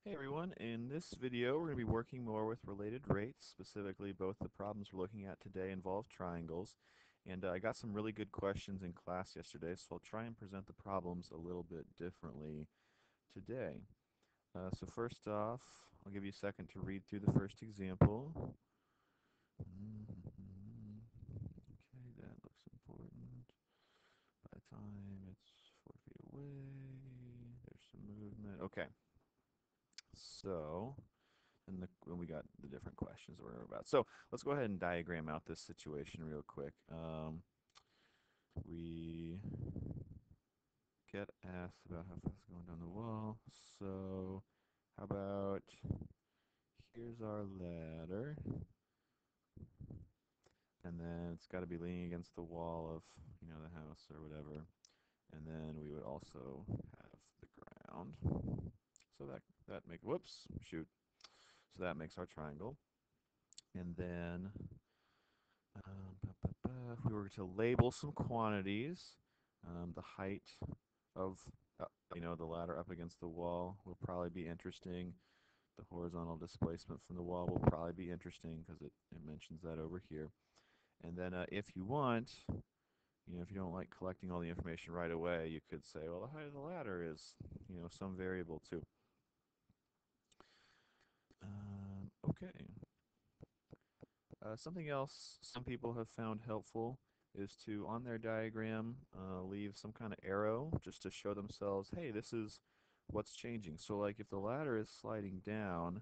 Hey everyone, in this video we're going to be working more with related rates. Specifically, both the problems we're looking at today involve triangles. And I got some really good questions in class yesterday, so I'll try and present the problems a little bit differently today. So first off, I'll give you a second to read through the first example. Okay, that looks important. By the time it's 4 feet away, there's some movement. Okay, so and when we got the different questions that we're about. So let's go ahead and diagram out this situation real quick. We get asked about how fast going down the wall. So how about here's our ladder, and then it's got to be leaning against the wall of the house or whatever, and then we would also have the ground. So that makes whoops shoot. So that makes our triangle, and then if we were to label some quantities, the height of the ladder up against the wall will probably be interesting. The horizontal displacement from the wall will probably be interesting because it mentions that over here. And then if you want, if you don't like collecting all the information right away, you could say, well, the height of the ladder is, some variable too. Okay. Something else some people have found helpful is to, on their diagram, leave some kind of arrow just to show themselves, hey, this is what's changing. So like if the ladder is sliding down,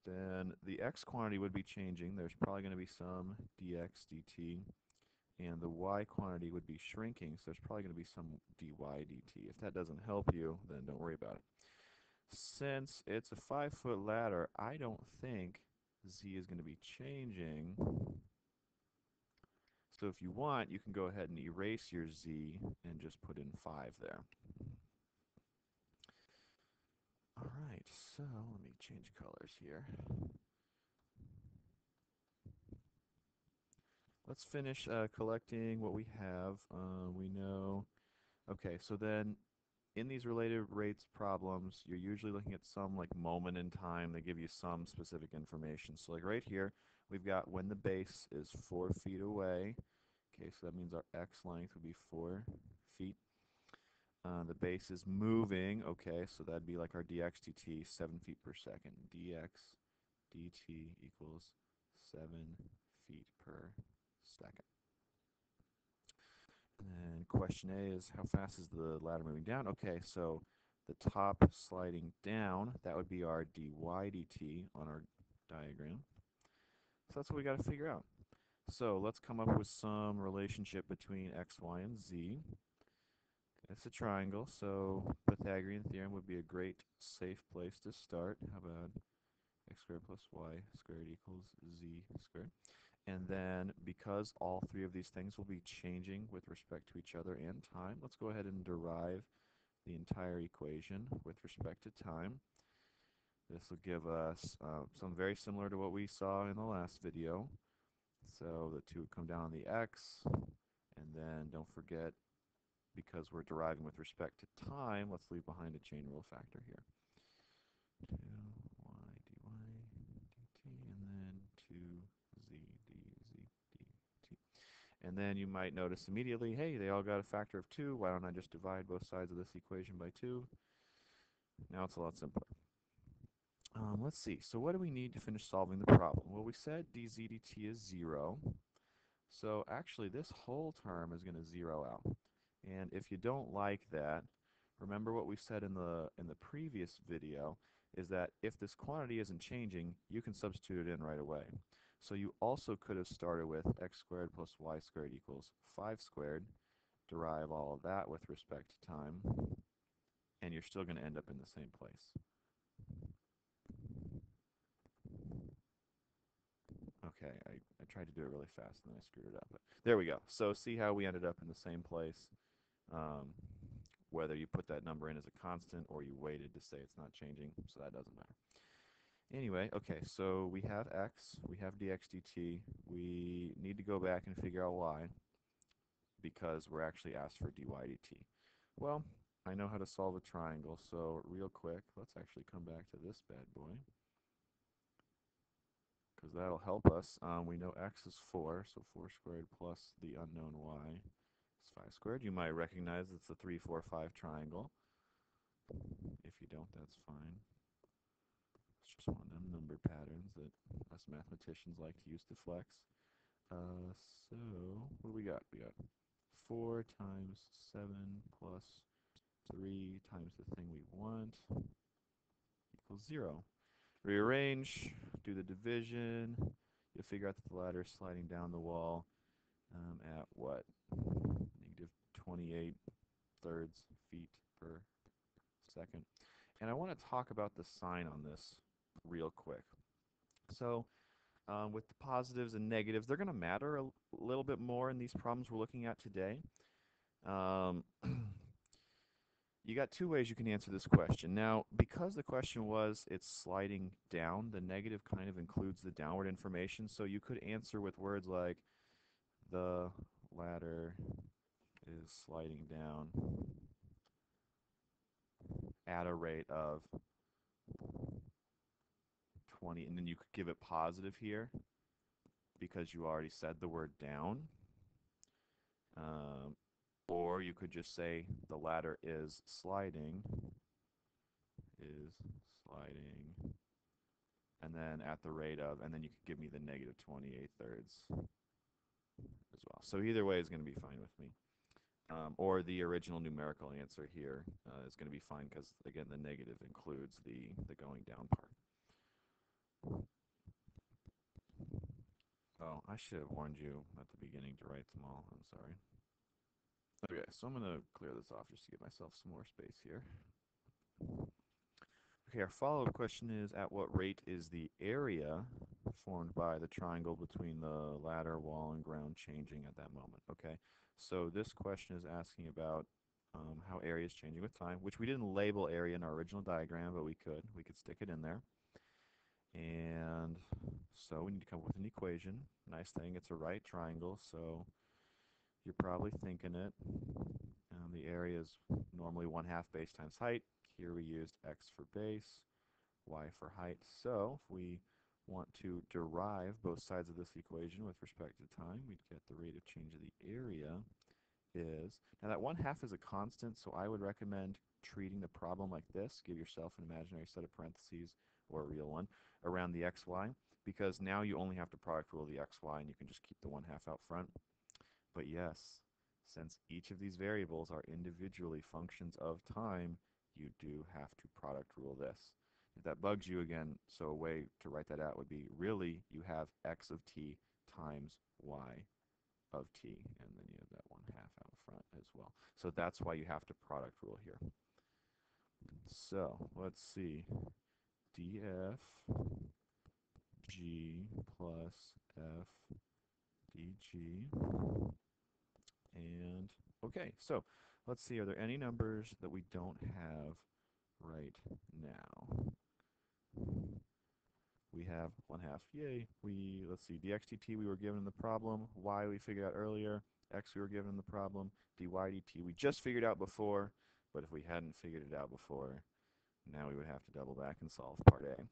then the x quantity would be changing. There's probably going to be some dx dt, and the y quantity would be shrinking, so there's probably going to be some dy dt. If that doesn't help you, then don't worry about it. Since it's a 5-foot ladder, I don't think z is going to be changing. So if you want, you can go ahead and erase your z and just put in 5 there. Alright, so let me change colors here. Let's finish collecting what we have. We know, okay, so then in these related rates problems, you're usually looking at some like moment in time. They give you some specific information. So like right here, we've got when the base is 4 feet away. Okay, so that means our x length would be 4 feet. The base is moving, okay, so that'd be like our dx dt, 7 feet per second. dx dt equals 7 feet per second. And question A is how fast is the ladder moving down? Okay, so the top sliding down, that would be our dy dt on our diagram. So that's what we got to figure out. So let's come up with some relationship between x, y, and z. It's a triangle, so Pythagorean theorem would be a great safe place to start. How about x squared plus y squared equals z squared? And then because all three of these things will be changing with respect to each other and time, let's go ahead and derive the entire equation with respect to time. This will give us something very similar to what we saw in the last video. So the 2 would come down on the x, and then don't forget, because we're deriving with respect to time, let's leave behind a chain rule factor here. 2y dy dt, and then 2z dz dt. And then you might notice immediately, hey, they all got a factor of 2. Why don't I just divide both sides of this equation by 2? Now it's a lot simpler. Let's see. So what do we need to finish solving the problem? Well, we said dz dt is 0. So actually, this whole term is going to zero out. And if you don't like that, remember what we said in the previous video is that if this quantity isn't changing, you can substitute it in right away. So you also could have started with x squared plus y squared equals 5 squared, derive all of that with respect to time, and you're still going to end up in the same place. Okay, I tried to do it really fast and then I screwed it up. But there we go. So see how we ended up in the same place, whether you put that number in as a constant or you waited to say it's not changing, so that doesn't matter. Anyway, okay, so we have x, we have dx dt. We need to go back and figure out y because we're actually asked for dy dt. Well, I know how to solve a triangle, so real quick, let's actually come back to this bad boy, because that'll help us. We know x is 4, so 4 squared plus the unknown y is 5 squared. You might recognize it's a 3, 4, 5 triangle. If you don't, that's fine. It's just one of them number patterns that us mathematicians like to use to flex. So what do we got? We got 4 times 7 plus 3 times the thing we want equals 0. Rearrange, do the division. You'll figure out that the ladder is sliding down the wall at what? Negative 28 thirds feet per second. And I want to talk about the sign on this real quick. So with the positives and negatives, they're going to matter a little bit more in these problems we're looking at today. You got two ways you can answer this question. Now, because the question was it's sliding down, the negative kind of includes the downward information, so you could answer with words like the ladder is sliding down at a rate of 20, and then you could give it positive here because you already said the word down. Or you could just say the ladder is sliding, and then at the rate of, and then you could give me the negative 28 thirds as well. So either way is going to be fine with me. Or the original numerical answer here is going to be fine because, again, the negative includes the going down part. Oh, I should have warned you at the beginning to write them all. I'm sorry. Okay, so I'm going to clear this off just to give myself some more space here. Okay, our follow-up question is, at what rate is the area formed by the triangle between the ladder, wall, and ground changing at that moment? Okay, so this question is asking about how area is changing with time, which we didn't label area in our original diagram, but we could. We could stick it in there. And so we need to come up with an equation. Nice thing, it's a right triangle, so you're probably thinking it. The area is normally 1/2 base times height. Here we used x for base, y for height. So if we want to derive both sides of this equation with respect to time, we'd get the rate of change of the area is, now that 1/2 is a constant, so I would recommend treating the problem like this. Give yourself an imaginary set of parentheses, or a real one, around the xy, because now you only have to product rule the xy and you can just keep the 1/2 out front. But yes, since each of these variables are individually functions of time, you do have to product rule this. If that bugs you again, so a way to write that out would be, really, you have x of t times y of t, and then you have that 1/2 out front as well. So that's why you have to product rule here. So let's see. df g plus f dg. And okay, so let's see, are there any numbers that we don't have right now? We have 1/2. Yay. Let's see, dx/dt we were given in the problem, y we figured out earlier, x we were given in the problem, dy dt we just figured out before, but if we hadn't figured it out before, now we would have to double back and solve part A.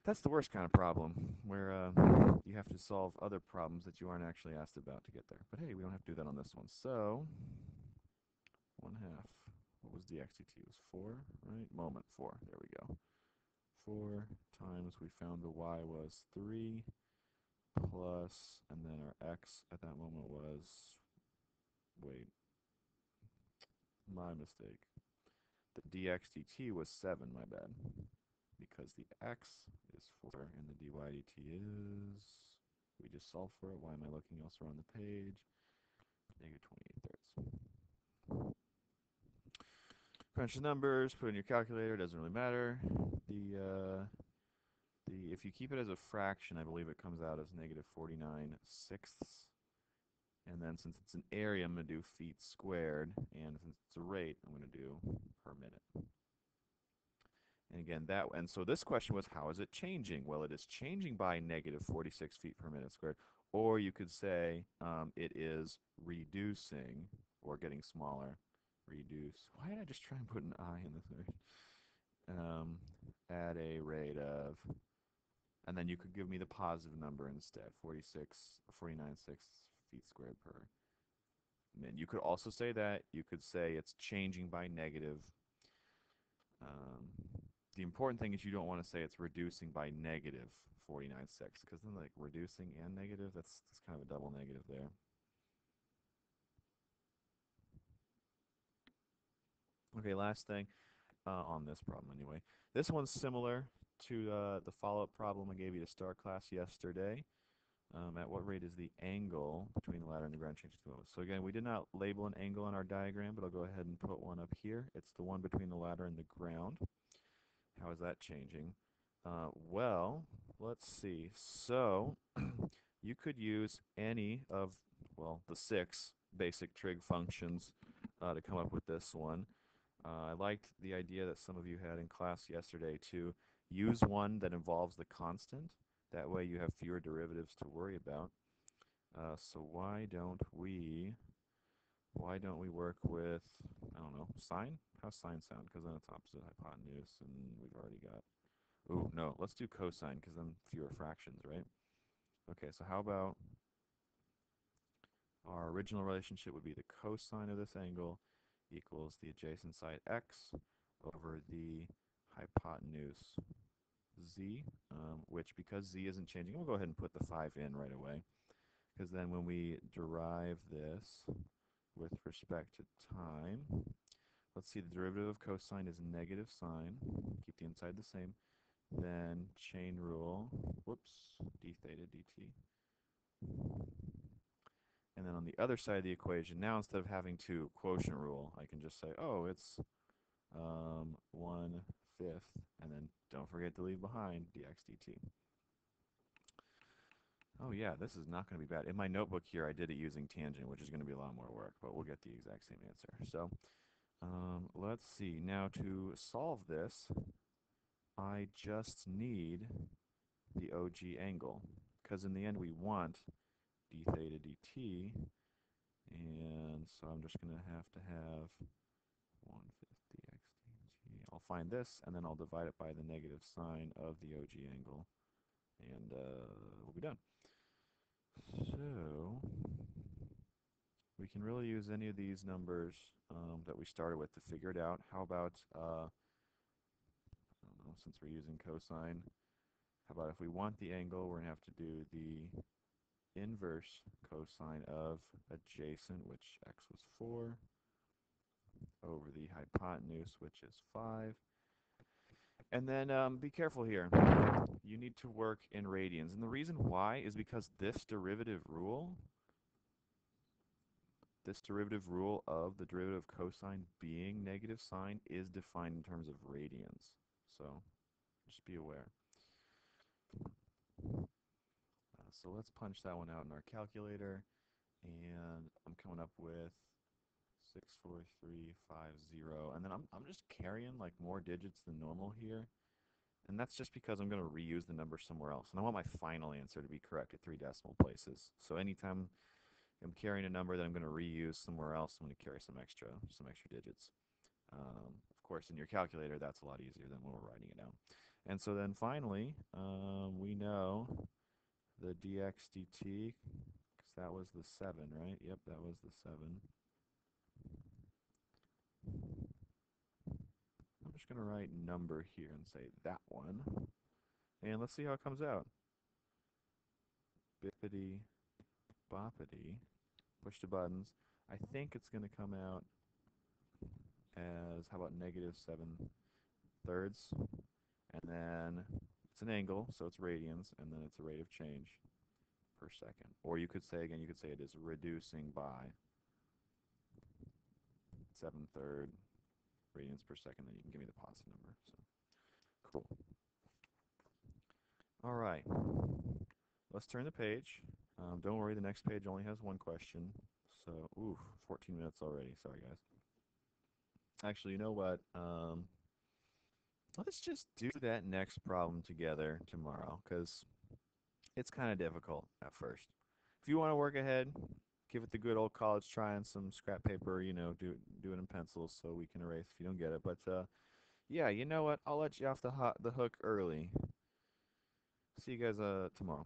That's the worst kind of problem, where you have to solve other problems that you aren't actually asked about to get there. But hey, we don't have to do that on this one. So 1/2. What was dx/dt? It was 4, right? Moment 4. There we go. 4 times, we found the y was 3 plus, and then our x at that moment was, wait, my mistake. The dx/dt was 7, my bad. Because the x is 4 and the dy dt is, we just solved for it. Why am I looking elsewhere on the page? Negative 28 thirds. Crunch the numbers, put in your calculator, doesn't really matter. If you keep it as a fraction, I believe it comes out as negative 49 sixths. And then since it's an area, I'm going to do feet squared. And since it's a rate, I'm going to do per minute. And again, and so this question was, how is it changing? Well, it is changing by negative 46 feet per minute squared. Or you could say it is reducing, or getting smaller, reduce. Why did I just try and put an I in this word? At a rate of, and then you could give me the positive number instead, 49.6 feet squared per min. You could also say that. You could say it's changing by negative. Um, the important thing is you don't want to say it's reducing by negative 49.6, because then like reducing and negative, that's kind of a double negative there. Okay, last thing on this problem anyway. This one's similar to the follow-up problem I gave you to start class yesterday. At what rate is the angle between the ladder and the ground changing to move? So again, we did not label an angle on our diagram, but I'll go ahead and put one up here. It's the one between the ladder and the ground. How is that changing? Well, let's see. So you could use any of, well, the 6 basic trig functions to come up with this one. I liked the idea that some of you had in class yesterday to use one that involves the constant. That way you have fewer derivatives to worry about. So why don't we work with, I don't know, sine? How's sine sound? Because then it's opposite hypotenuse, and we've already got, ooh, no, let's do cosine, because then fewer fractions, right? Okay, so how about our original relationship would be the cosine of this angle equals the adjacent side x over the hypotenuse z, which, because z isn't changing, we'll go ahead and put the 5 in right away, because then when we derive this with respect to time, let's see, the derivative of cosine is negative sine, keep the inside the same, then chain rule, whoops, d theta dt. And then on the other side of the equation, now instead of having to quotient rule, I can just say, oh, it's 1/5, and then don't forget to leave behind dx dt. Oh yeah, this is not going to be bad. In my notebook here, I did it using tangent, which is going to be a lot more work, but we'll get the exact same answer. So let's see. Now to solve this, I just need the OG angle, because in the end we want d theta dt, and so I'm just going to have 1/5 dx dt. I'll find this, and then I'll divide it by the negative sine of the OG angle, and we'll be done. So we can really use any of these numbers that we started with to figure it out. How about, I don't know, since we're using cosine, how about if we want the angle, we're going to have to do the inverse cosine of adjacent, which x was 4, over the hypotenuse, which is 5. And then be careful here. You need to work in radians. And the reason why is because this derivative rule of the derivative of cosine being negative sine is defined in terms of radians. So just be aware. So let's punch that one out in our calculator. And I'm coming up with 64350. And then I'm just carrying like more digits than normal here. And that's just because I'm going to reuse the number somewhere else. And I want my final answer to be correct at 3 decimal places. So anytime I'm carrying a number that I'm going to reuse somewhere else, I'm going to carry some extra digits. Of course, in your calculator, that's a lot easier than when we're writing it down. And so then finally, we know the dx dt, because that was the 7, right? Yep, that was the 7. I'm just going to write number here and say that one. And let's see how it comes out. Bippity boppity. Push the buttons. I think it's going to come out as, how about -7/3? And then it's an angle, so it's radians, and then it's a rate of change per second. Or you could say, again, you could say it is reducing by 7/3 radians per second, then you can give me the positive number. So cool. All right. Let's turn the page. Don't worry, the next page only has one question. So, ooh, 14 minutes already. Sorry, guys. Actually, you know what? Let's just do that next problem together tomorrow, because it's kind of difficult at first. If you want to work ahead, give it the good old college try on some scrap paper, do it in pencil so we can erase if you don't get it. But yeah, you know what? I'll let you off the hook early. See you guys tomorrow.